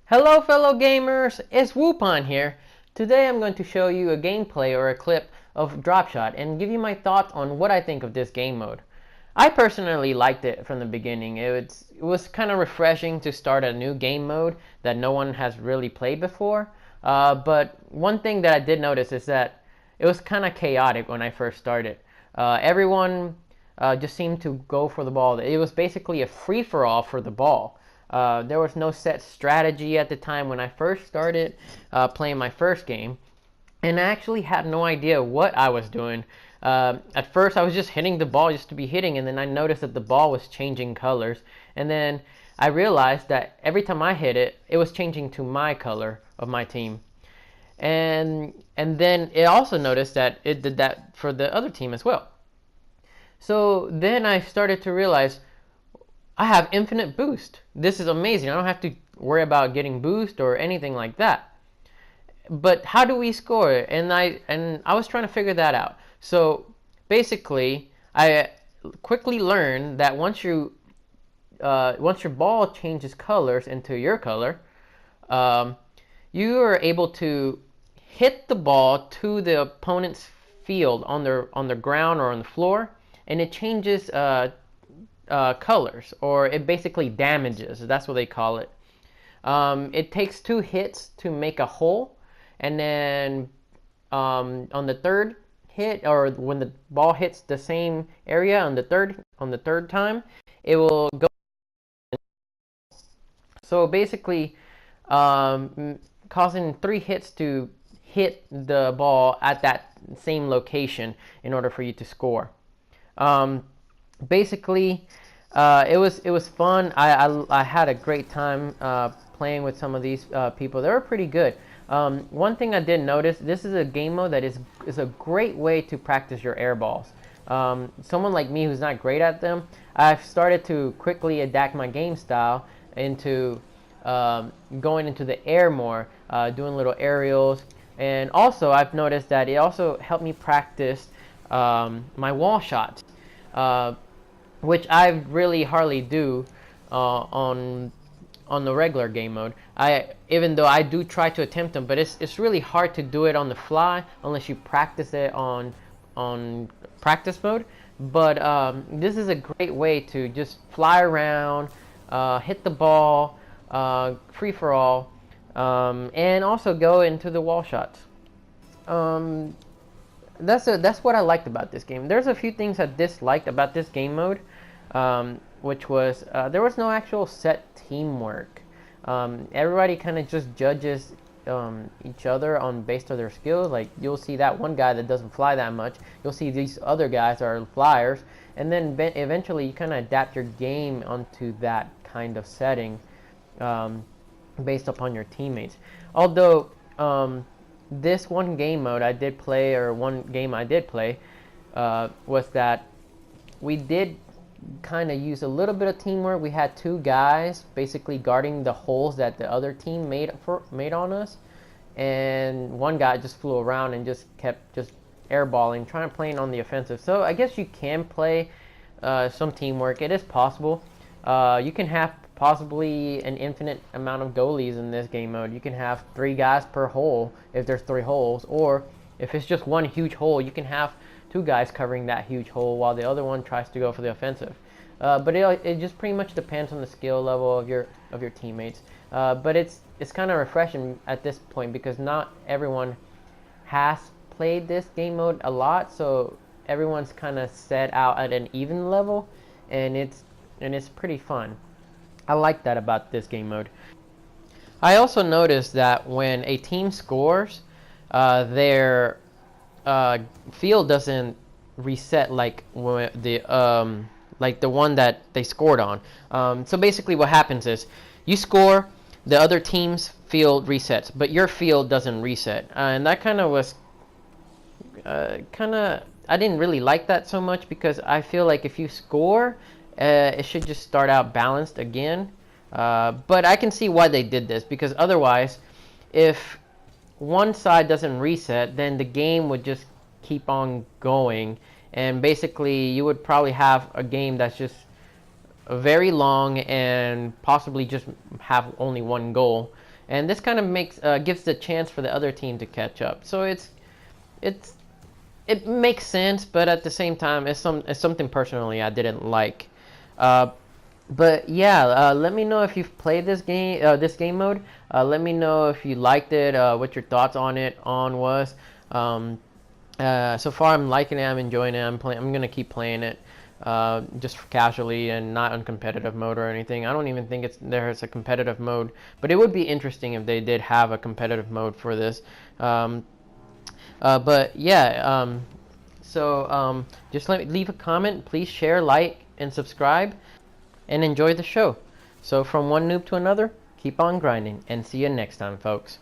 Hello fellow gamers, it's Wupon here. Today I'm going to show you a gameplay or a clip of Dropshot and give you my thoughts on what I think of this game mode. I personally liked it from the beginning. It was kind of refreshing to start a new game mode that no one has really played before. But one thing that I did notice is that it was kind of chaotic when I first started. Everyone just seemed to go for the ball. It was basically a free-for-all for the ball. There was no set strategy at the time when I first started playing my first game, and I actually had no idea what I was doing. At first, I was just hitting the ball just to be hitting, and then I noticed that the ball was changing colors, and then I realized that every time I hit it, it was changing to my color of my team. And then it also noticed that it did that for the other team as well. So then I started to realize I have infinite boost. This is amazing. I don't have to worry about getting boost or anything like that. But how do we score? And I was trying to figure that out. So basically, I quickly learned that once your ball changes colors into your color, um, you are able to hit the ball to the opponent's field on the ground or on the floor, and it changes colors, or it basically damages. That's what they call it. It takes 2 hits to make a hole, and then on the third hit, or when the ball hits the same area on the third time, it will go. So basically, causing 3 hits to hit the ball at that same location in order for you to score. Um, Basically, it was fun. I had a great time playing with some of these people. They were pretty good. One thing I did notice: this is a game mode that is a great way to practice your air balls. Someone like me who's not great at them, I've started to quickly adapt my game style into going into the air more, doing little aerials, and also I've noticed that it also helped me practice my wall shots. Which I really hardly do on the regular game mode. Even though I do try to attempt them, but it's really hard to do it on the fly unless you practice it on practice mode. But this is a great way to just fly around, hit the ball, free for all, and also go into the wall shots. Um, that's what I liked about this game. There's a few things I disliked about this game mode, which was there was no actual set teamwork. Everybody kind of just judges each other on based on their skills. Like you'll see that one guy that doesn't fly that much. You'll see these other guys are flyers, and then eventually you kind of adapt your game onto that kind of setting based upon your teammates. Although this one game mode I did play, or one game I did play, was that we did kind of use a little bit of teamwork. We had 2 guys basically guarding the holes that the other team made on us, and one guy just flew around and just kept just airballing, trying to play on the offensive. So I guess you can play some teamwork. It is possible. You can have possibly an infinite amount of goalies in this game mode. You can have 3 guys per hole if there's 3 holes, or if it's just one huge hole, you can have 2 guys covering that huge hole while the other one tries to go for the offensive. But it just pretty much depends on the skill level of your teammates. But it's kind of refreshing at this point because not everyone has played this game mode a lot, so everyone's kind of set out at an even level, and it's pretty fun. I like that about this game mode. I also noticed that when a team scores, their field doesn't reset like the one that they scored on. So basically, what happens is you score, the other team's field resets, but your field doesn't reset, and that kind of was I didn't really like that so much because I feel like if you score, it should just start out balanced again. But I can see why they did this, because otherwise, if one side doesn't reset, then the game would just keep on going, and basically you would probably have a game that's just very long and possibly just have only one goal, and this kind of makes gives the chance for the other team to catch up. So it's it makes sense, but at the same time, it's something personally I didn't like. But yeah, let me know if you've played this game mode. Let me know if you liked it, what your thoughts on it was. So far, I'm liking it. I'm enjoying it. I'm gonna keep playing it, just casually and not on competitive mode or anything. I don't even think there's a competitive mode, but it would be interesting if they did have a competitive mode for this. But yeah, just leave a comment. Please share, like, and subscribe, and enjoy the show. So from one noob to another, keep on grinding, and see you next time, folks.